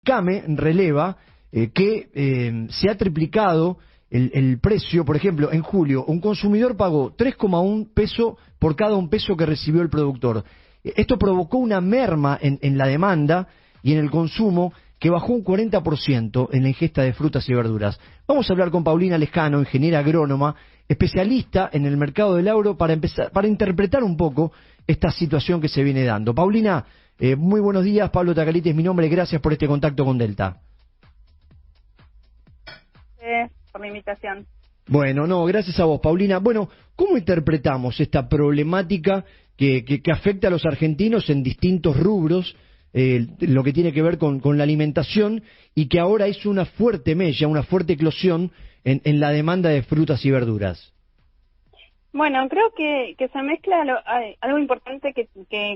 CAME releva que se ha triplicado el precio. Por ejemplo, en julio un consumidor pagó 3,1 peso por cada un peso que recibió el productor. Esto provocó una merma en la demanda y en el consumo que bajó un 40% en la ingesta de frutas y verduras. Vamos a hablar con Paulina Lescano, ingeniera agrónoma, especialista en el mercado del agro, para interpretar un poco esta situación que se viene dando. Paulina, muy buenos días. Pablo Tacalite es mi nombre. Gracias por este contacto con Delta. Por la invitación. Bueno, no, gracias a vos, Paulina. Bueno, ¿cómo interpretamos esta problemática que afecta a los argentinos en distintos rubros, lo que tiene que ver con la alimentación, y que ahora es una fuerte mella, una fuerte eclosión en la demanda de frutas y verduras? Bueno, creo que se mezcla algo importante que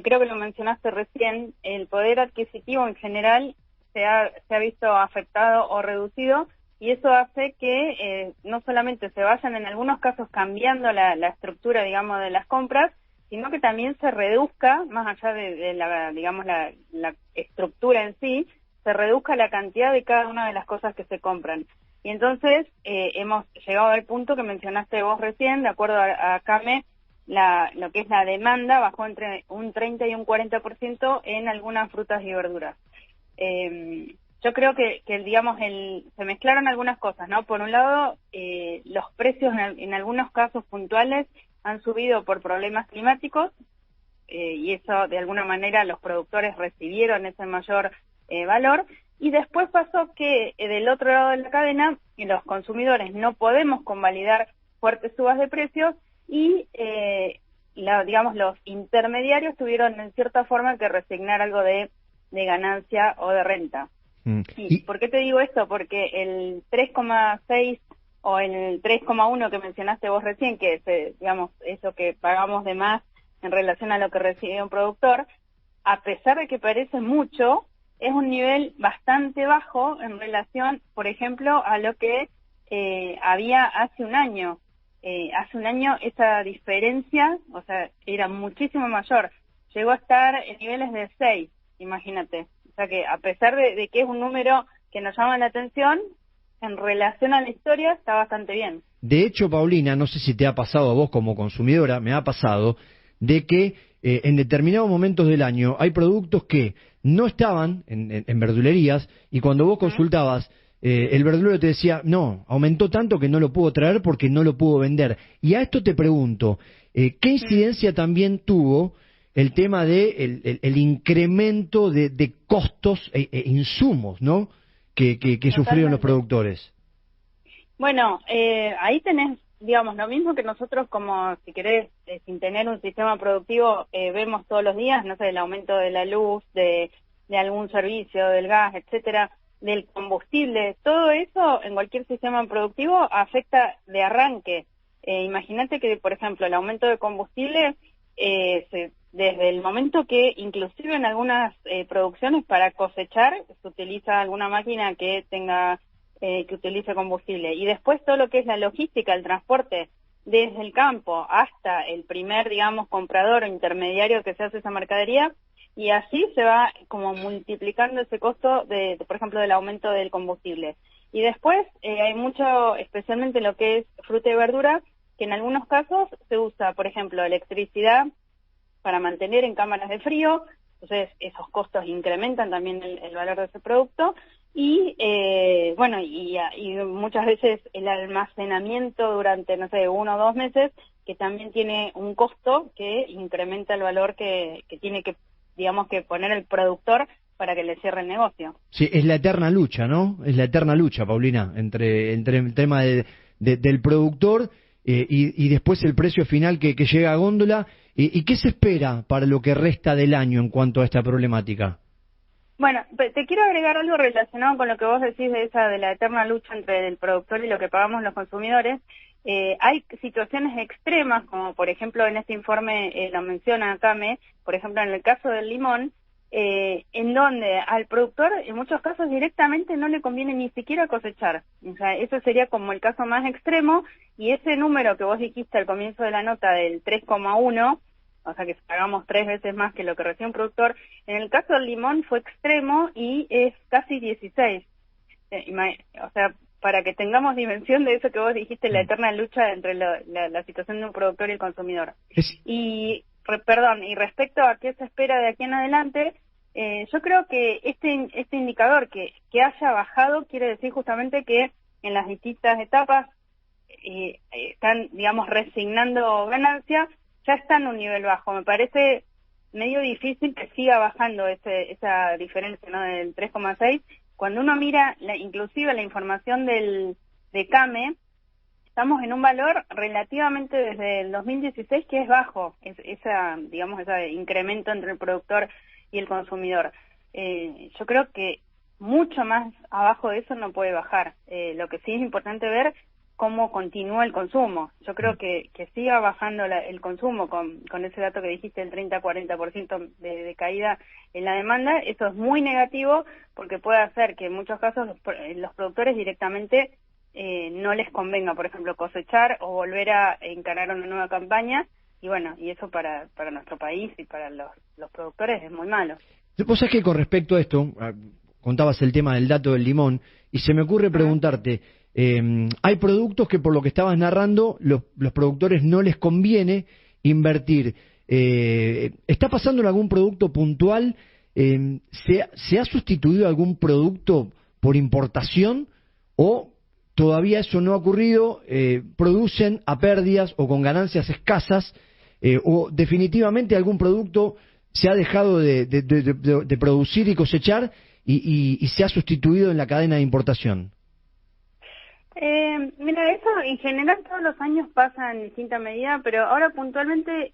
creo que lo mencionaste recién. El poder adquisitivo en general se ha visto afectado o reducido, y eso hace que no solamente se vayan en algunos casos cambiando la estructura, digamos, de las compras, sino que también se reduzca, más allá de la estructura en sí, se reduzca la cantidad de cada una de las cosas que se compran. Y entonces hemos llegado al punto que mencionaste vos recién. De acuerdo a CAME, lo que es la demanda bajó entre un 30 y un 40% en algunas frutas y verduras. Yo creo que digamos, se mezclaron algunas cosas, ¿no? Por un lado, los precios en algunos casos puntuales han subido por problemas climáticos, y eso de alguna manera los productores recibieron ese mayor valor. Y después pasó que del otro lado de la cadena, los consumidores no podemos convalidar fuertes subas de precios, y digamos, los intermediarios tuvieron en cierta forma que resignar algo de ganancia o de renta. ¿Y por qué te digo esto? Porque el 3,6 o el 3,1 que mencionaste vos recién, que es, digamos, eso que pagamos de más en relación a lo que recibe un productor, a pesar de que parece mucho, es un nivel bastante bajo en relación, por ejemplo, a lo que había hace un año. Hace un año esa diferencia, o sea, era muchísimo mayor. Llegó a estar en niveles de 6, imagínate. O sea que a pesar de que es un número que nos llama la atención, en relación a la historia está bastante bien. De hecho, Paulina, no sé si te ha pasado a vos como consumidora, me ha pasado de que en determinados momentos del año hay productos que no estaban en verdulerías, y cuando vos consultabas, el verdulero te decía, no, aumentó tanto que no lo puedo traer porque no lo puedo vender. Y a esto te pregunto, ¿qué incidencia también tuvo el tema de el incremento de costos e insumos, ¿no?, que sufrieron los productores? Bueno, ahí tenés, digamos, lo mismo que nosotros, como, si querés, sin tener un sistema productivo, vemos todos los días, no sé, el aumento de la luz, de algún servicio, del gas, etcétera, del combustible. Todo eso en cualquier sistema productivo afecta de arranque. Imagínate que, por ejemplo, el aumento de combustible, desde el momento que inclusive en algunas producciones para cosechar se utiliza alguna máquina que utilice combustible, y después todo lo que es la logística, el transporte desde el campo hasta el primer, digamos, comprador o intermediario que se hace esa mercadería, y así se va como multiplicando ese costo por ejemplo, del aumento del combustible. Y después hay mucho, especialmente lo que es fruta y verdura, que en algunos casos se usa, por ejemplo, electricidad para mantener en cámaras de frío. Entonces esos costos incrementan también el valor de ese producto, y bueno, y muchas veces el almacenamiento durante, no sé, 1 o 2 meses, que también tiene un costo que incrementa el valor que tiene que, digamos, que poner el productor para que le cierre el negocio. Sí, es la eterna lucha, ¿no? Es la eterna lucha, Paulina, entre el tema del productor y después el precio final que llega a góndola. ¿Y qué se espera para lo que resta del año en cuanto a esta problemática? Bueno, te quiero agregar algo relacionado con lo que vos decís de la eterna lucha entre el productor y lo que pagamos los consumidores. Hay situaciones extremas, como por ejemplo en este informe lo menciona CAME, por ejemplo en el caso del limón, en donde al productor en muchos casos directamente no le conviene ni siquiera cosechar. O sea, eso sería como el caso más extremo, y ese número que vos dijiste al comienzo de la nota del 3,1 o sea que pagamos 3 veces más que lo que recibe un productor. En el caso del limón fue extremo y es casi 16. O sea, para que tengamos dimensión de eso que vos dijiste, la eterna lucha entre la situación de un productor y el consumidor. Y, y respecto a qué se espera de aquí en adelante, yo creo que este indicador que haya bajado quiere decir justamente que en las distintas etapas están, digamos, resignando ganancias, ya está en un nivel bajo. Me parece medio difícil que siga bajando esa diferencia, ¿no?, del 3,6. Cuando uno mira inclusive la información de CAME, estamos en un valor relativamente desde el 2016 que es bajo, digamos, ese incremento entre el productor y el consumidor. Yo creo que mucho más abajo de eso no puede bajar. Lo que sí es importante ver cómo continúa el consumo. Yo creo que siga bajando el consumo con ese dato que dijiste, el 30-40% de caída en la demanda. Eso es muy negativo porque puede hacer que en muchos casos los productores directamente no les convenga, por ejemplo, cosechar o volver a encarar una nueva campaña, y bueno, y eso para nuestro país y para los productores es muy malo. Vos sabés que con respecto a esto, contabas el tema del dato del limón, y se me ocurre preguntarte, hay productos que por lo que estabas narrando, los productores no les conviene invertir. ¿Está pasando en algún producto puntual? ¿Se ha sustituido algún producto por importación o todavía eso no ha ocurrido? ¿Producen a pérdidas o con ganancias escasas? ¿O definitivamente algún producto se ha dejado de producir y cosechar y se ha sustituido en la cadena de importación? Mira, eso en general todos los años pasa en distinta medida, pero ahora puntualmente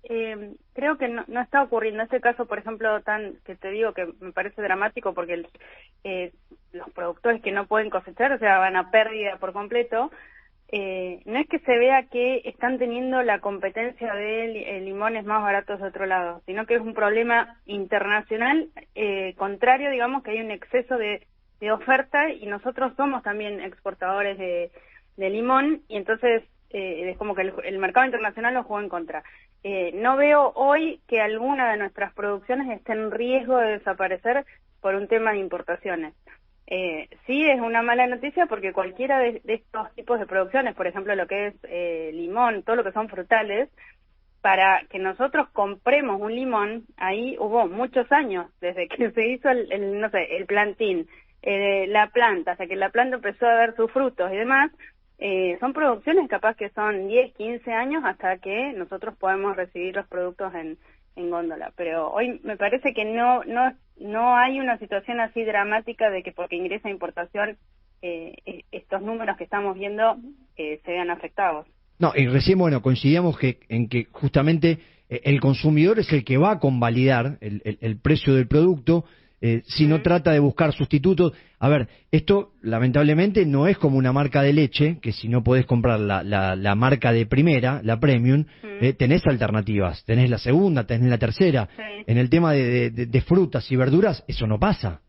creo que no está ocurriendo. Este caso, por ejemplo, que te digo que me parece dramático porque los productores que no pueden cosechar, o sea, van a pérdida por completo, no es que se vea que están teniendo la competencia de limones más baratos de otro lado, sino que es un problema internacional contrario, digamos, que hay un exceso de oferta y nosotros somos también exportadores de limón y entonces es como que el mercado internacional nos juega en contra. No veo hoy que alguna de nuestras producciones esté en riesgo de desaparecer por un tema de importaciones. Sí es una mala noticia porque cualquiera de estos tipos de producciones, por ejemplo lo que es limón, todo lo que son frutales, para que nosotros compremos un limón, ahí hubo muchos años, desde que se hizo el plantín, la planta, hasta que la planta empezó a dar sus frutos y demás, son producciones capaz que son 10, 15 años hasta que nosotros podemos recibir los productos en góndola. Pero hoy me parece que no hay una situación así dramática de que porque ingresa importación estos números que estamos viendo se vean afectados. No, y recién, bueno, coincidíamos en que justamente el consumidor es el que va a convalidar el precio del producto, si no trata de buscar sustitutos. A ver, esto lamentablemente no es como una marca de leche, que si no podés comprar la marca de primera, la premium, tenés alternativas, tenés la segunda, tenés la tercera. Sí. En el tema de frutas y verduras, eso no pasa.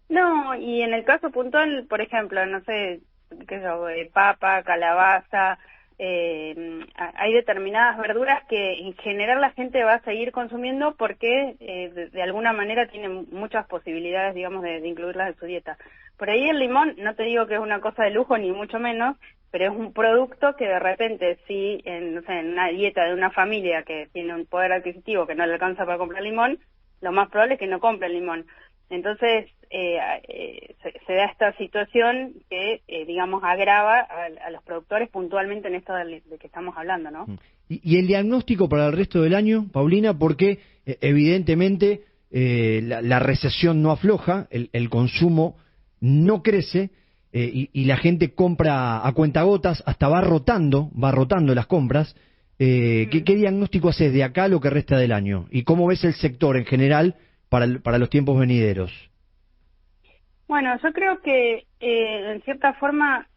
No, y en el caso puntual, por ejemplo, no sé, qué sé yo, papa, calabaza, hay determinadas verduras que en general la gente va a seguir consumiendo porque de alguna manera tienen muchas posibilidades, digamos, de incluirlas en su dieta. Por ahí el limón, no te digo que es una cosa de lujo ni mucho menos, pero es un producto que de repente si en una dieta de una familia que tiene un poder adquisitivo que no le alcanza para comprar limón, lo más probable es que no compre limón. Entonces se da esta situación que, digamos, agrava a los productores puntualmente en esto de que estamos hablando, ¿no? ¿Y el diagnóstico para el resto del año, Paulina? Porque evidentemente la recesión no afloja, el consumo no crece y la gente compra a cuentagotas, hasta va rotando las compras. ¿Qué diagnóstico haces de acá a lo que resta del año? ¿Y cómo ves el sector en general para los tiempos venideros? Bueno, yo creo que en cierta forma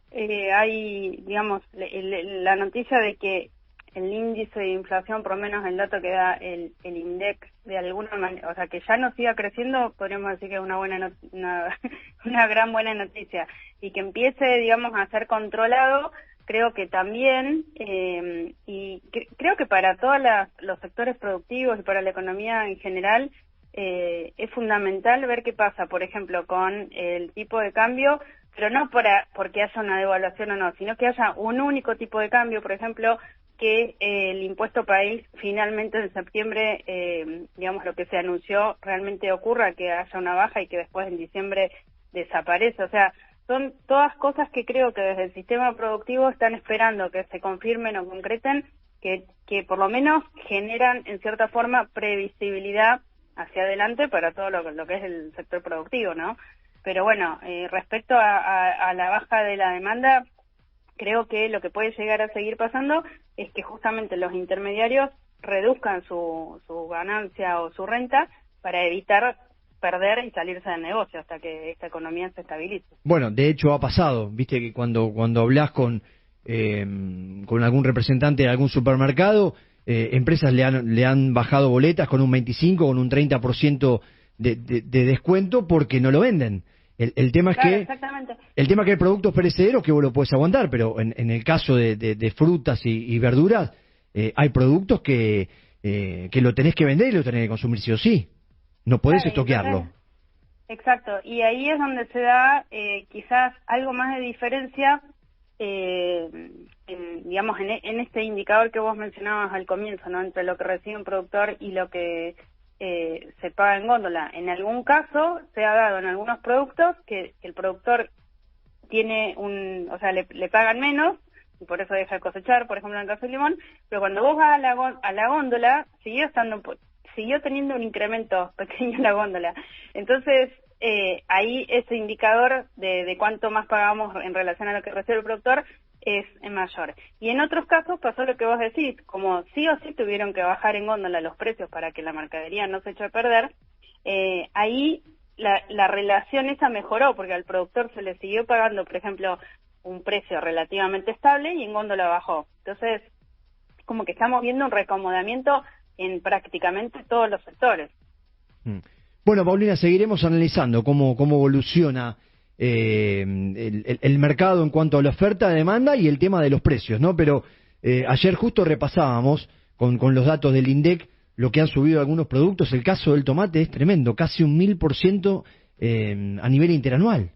hay, digamos, la noticia de que el índice de inflación, por lo menos el dato que da el INDEC, de alguna manera, o sea, que ya no siga creciendo, podríamos decir que es una gran buena noticia, y que empiece, digamos, a ser controlado. creo que también, creo que para todos los sectores productivos y para la economía en general, es fundamental ver qué pasa, por ejemplo, con el tipo de cambio, pero no porque haya una devaluación o no, sino que haya un único tipo de cambio, por ejemplo, que el impuesto país finalmente en septiembre, digamos, lo que se anunció realmente ocurra, que haya una baja y que después en diciembre desaparece. O sea, son todas cosas que creo que desde el sistema productivo están esperando que se confirmen o concreten, que por lo menos generan en cierta forma previsibilidad hacia adelante para todo lo que es el sector productivo, ¿no? Pero bueno, respecto a la baja de la demanda, creo que lo que puede llegar a seguir pasando es que justamente los intermediarios reduzcan su ganancia o su renta para evitar perder y salirse del negocio hasta que esta economía se estabilice. Bueno, de hecho ha pasado, viste que cuando hablas con algún representante de algún supermercado, empresas le han bajado boletas con un 25, con un 30% de descuento porque no lo venden. El tema es claro, que exactamente. El tema es que hay productos perecederos que vos lo podés aguantar, pero en el caso de frutas y verduras, hay productos que lo tenés que vender y lo tenés que consumir sí o sí. No podés estoquearlo. Entonces, exacto, y ahí es donde se da quizás algo más de diferencia, digamos, en este indicador que vos mencionabas al comienzo, ¿no? Entre lo que recibe un productor y lo que se paga en góndola. En algún caso se ha dado en algunos productos que el productor tiene o sea, le pagan menos y por eso deja de cosechar, por ejemplo en el caso del limón, pero cuando vos vas a la góndola siguió teniendo un incremento pequeño en la góndola. Entonces, ahí ese indicador de cuánto más pagamos en relación a lo que recibe el productor es mayor. Y en otros casos pasó lo que vos decís, como sí o sí tuvieron que bajar en góndola los precios para que la mercadería no se eche a perder, ahí la relación esa mejoró, porque al productor se le siguió pagando, por ejemplo, un precio relativamente estable y en góndola bajó. Entonces, como que estamos viendo un reacomodamiento en prácticamente todos los sectores. Bueno, Paulina, seguiremos analizando cómo evoluciona el mercado en cuanto a la oferta, demanda y el tema de los precios, ¿no? Pero ayer justo repasábamos con los datos del INDEC lo que han subido algunos productos. El caso del tomate es tremendo, casi un 1000% a nivel interanual.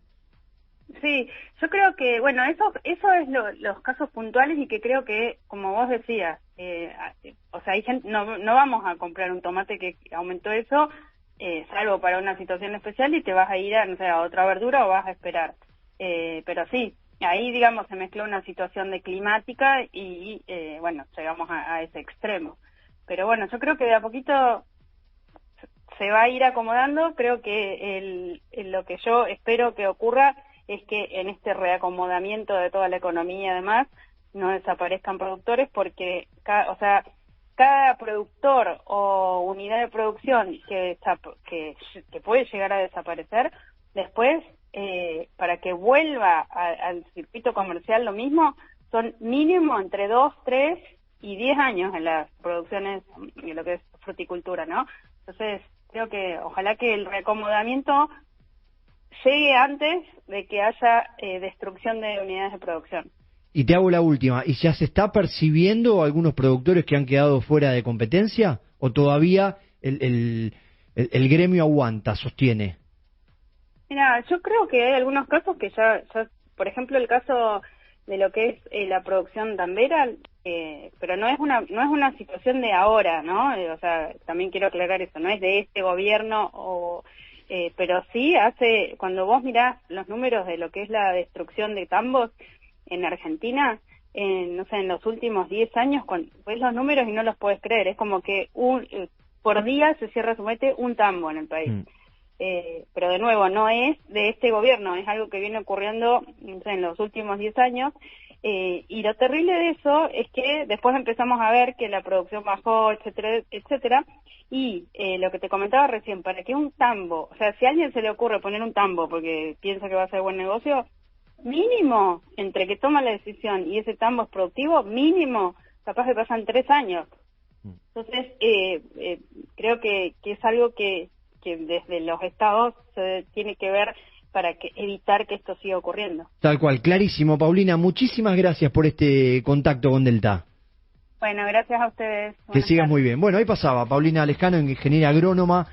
Sí, yo creo que, bueno, eso es los casos puntuales y que creo que, como vos decías, o sea, hay gente, no vamos a comprar un tomate que aumentó eso, salvo para una situación especial y te vas a ir a, no sé, a otra verdura o vas a esperar. Pero sí, ahí, digamos, se mezcló una situación de climática y, bueno, llegamos a ese extremo. Pero bueno, yo creo que de a poquito se va a ir acomodando. Creo que lo que yo espero que ocurra es que en este reacomodamiento de toda la economía, además, no desaparezcan productores porque, cada productor o unidad de producción que puede llegar a desaparecer, después, para que vuelva al circuito comercial lo mismo, son mínimo entre 2, 3 y 10 años en las producciones de lo que es fruticultura, ¿no? Entonces, creo que ojalá que el reacomodamiento llegue antes de que haya destrucción de unidades de producción. Y te hago la última, ¿y ya se está percibiendo algunos productores que han quedado fuera de competencia? ¿O todavía el gremio aguanta, sostiene? Mira, yo creo que hay algunos casos que ya por ejemplo, el caso de lo que es la producción tambera, pero no es una situación de ahora, ¿no? O sea, también quiero aclarar eso, no es de este gobierno pero sí cuando vos mirás los números de lo que es la destrucción de tambos en Argentina, no sé, en los últimos 10 años, ves los números y no los podés creer, es como que por día se cierra, sumete, un tambo en el país. Pero de nuevo, no es de este gobierno, es algo que viene ocurriendo, no sé, en los últimos 10 años, y lo terrible de eso es que después empezamos a ver que la producción bajó, etcétera, etcétera, y lo que te comentaba recién, para que un tambo, o sea, si a alguien se le ocurre poner un tambo porque piensa que va a ser buen negocio, mínimo, entre que toma la decisión y ese tambo es productivo, mínimo, capaz que pasan 3 años. Entonces, creo que es algo que desde los estados se tiene que ver para evitar que esto siga ocurriendo. Tal cual, clarísimo, Paulina. Muchísimas gracias por este contacto con Delta. Bueno, gracias a ustedes. Que sigas muy bien. Bueno, ahí pasaba Paulina Lescano, ingeniera agrónoma.